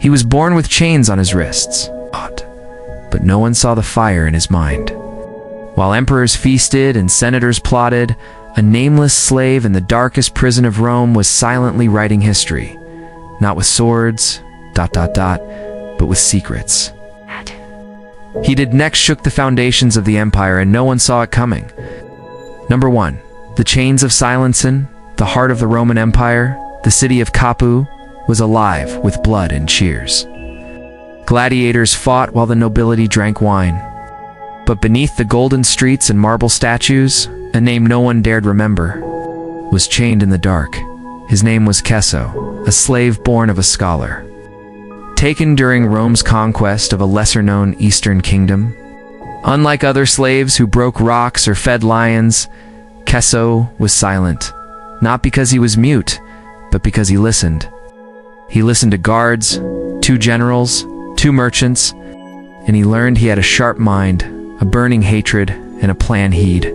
He was born with chains on his wrists, but no one saw the fire in his mind. While emperors feasted and senators plotted, a nameless slave in the darkest prison of Rome was silently writing history, not with swords, but with secrets. He did next shook the foundations of the empire, and no one saw it coming. Number 1. The chains of Silensin, the heart of the Roman Empire, the city of Capu, was alive with blood and cheers. Gladiators fought while the nobility drank wine. But beneath the golden streets and marble statues, a name no one dared remember was chained in the dark. His name was Cesso, a slave born of a scholar. Taken during Rome's conquest of a lesser-known eastern kingdom. Unlike other slaves who broke rocks or fed lions, Cesso was silent, not because he was mute, but because he listened. He listened to guards, 2 generals, 2 merchants, and he learned he had a sharp mind, a burning hatred, and a plan he'd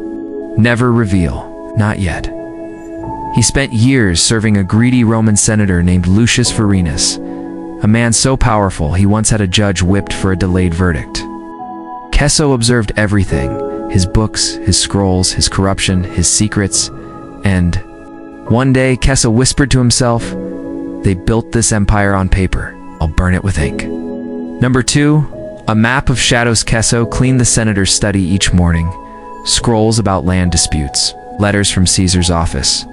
never reveal, not yet. He spent years serving a greedy Roman senator named Lucius Vorenus, a man so powerful he once had a judge whipped for a delayed verdict. Cesso observed everything, his books, his scrolls, his corruption, his secrets, and one day Cesso whispered to himself, "They built this empire on paper. I'll burn it with ink." Number 2, a map of shadows. Cesso cleaned the senator's study each morning. Scrolls about land disputes, letters from Caesar's office,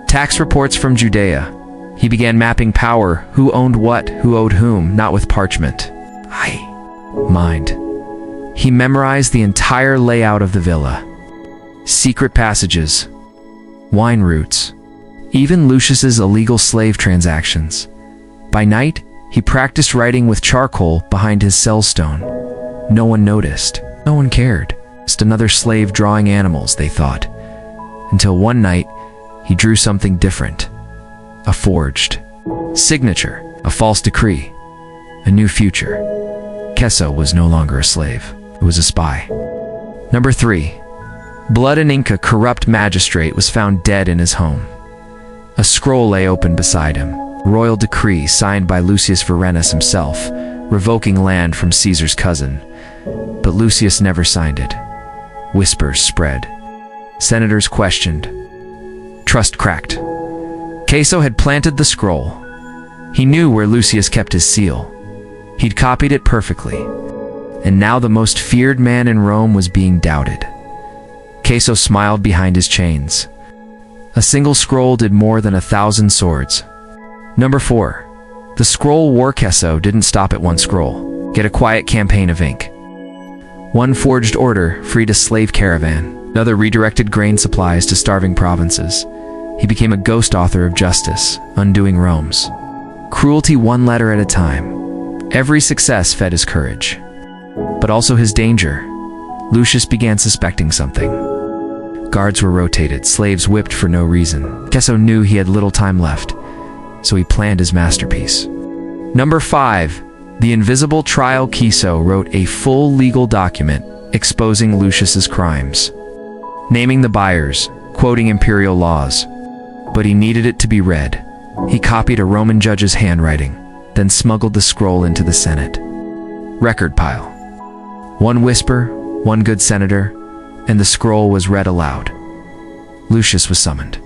tax reports from Judea. He began mapping power, who owned what, who owed whom, not with parchment. Mind. He memorized the entire layout of the villa. Secret passages, wine routes, even Lucius's illegal slave transactions. By night, he practiced writing with charcoal behind his cell stone. No one noticed. No one cared. Just another slave drawing animals, they thought. Until one night, he drew something different. A forged signature, a false decree, a new future. Cesso was no longer a slave. It was a spy. Number 3. Blood and ink. A corrupt magistrate was found dead in his home. A scroll lay open beside him. Royal decree signed by Lucius Vorenus himself, revoking land from Caesar's cousin. But Lucius never signed it. Whispers spread. Senators questioned. Trust cracked. Cesso had planted the scroll. He knew where Lucius kept his seal. He'd copied it perfectly. And now the most feared man in Rome was being doubted. Cesso smiled behind his chains. A single scroll did more than 1,000 swords. Number 4. The scroll war. Cesso didn't stop at one scroll. Get a quiet campaign of ink. One forged order freed a slave caravan. Another redirected grain supplies to starving provinces. He became a ghost author of justice, undoing Rome's cruelty one letter at a time. Every success fed his courage, but also his danger. Lucius began suspecting something. Guards were rotated, slaves whipped for no reason. Cesso knew he had little time left, so he planned his masterpiece. Number 5. The invisible trial. Cesso wrote a full legal document exposing Lucius's crimes, naming the buyers, quoting imperial laws. But he needed it to be read. He copied a Roman judge's handwriting, then smuggled the scroll into the Senate. Record pile. One whisper, one good senator, and the scroll was read aloud. Lucius was summoned.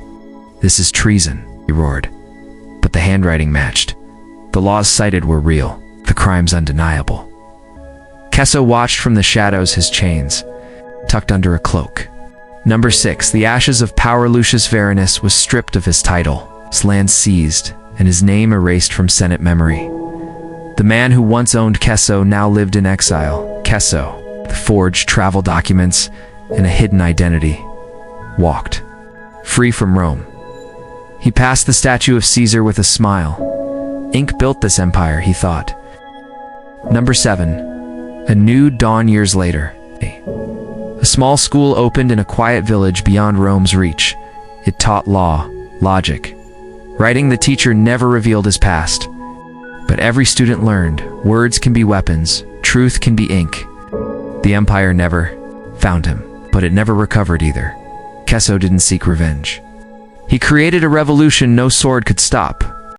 "This is treason," he roared. But the handwriting matched. The laws cited were real, the crimes undeniable. Cesso watched from the shadows, his chains tucked under a cloak. Number 6. The ashes of power. Lucius Vorenus was stripped of his title, his land seized, and his name erased from Senate memory. The man who once owned Cesso now lived in exile. Cesso, the forged travel documents, and a hidden identity, walked free from Rome. He passed the statue of Caesar with a smile. Ink built this empire, he thought. Number 7. A new dawn. Years later, a small school opened in a quiet village beyond Rome's reach. It taught law, logic, writing. The teacher never revealed his past. But every student learned, words can be weapons, truth can be ink. The empire never found him, but it never recovered either. Cesso didn't seek revenge. He created a revolution no sword could stop.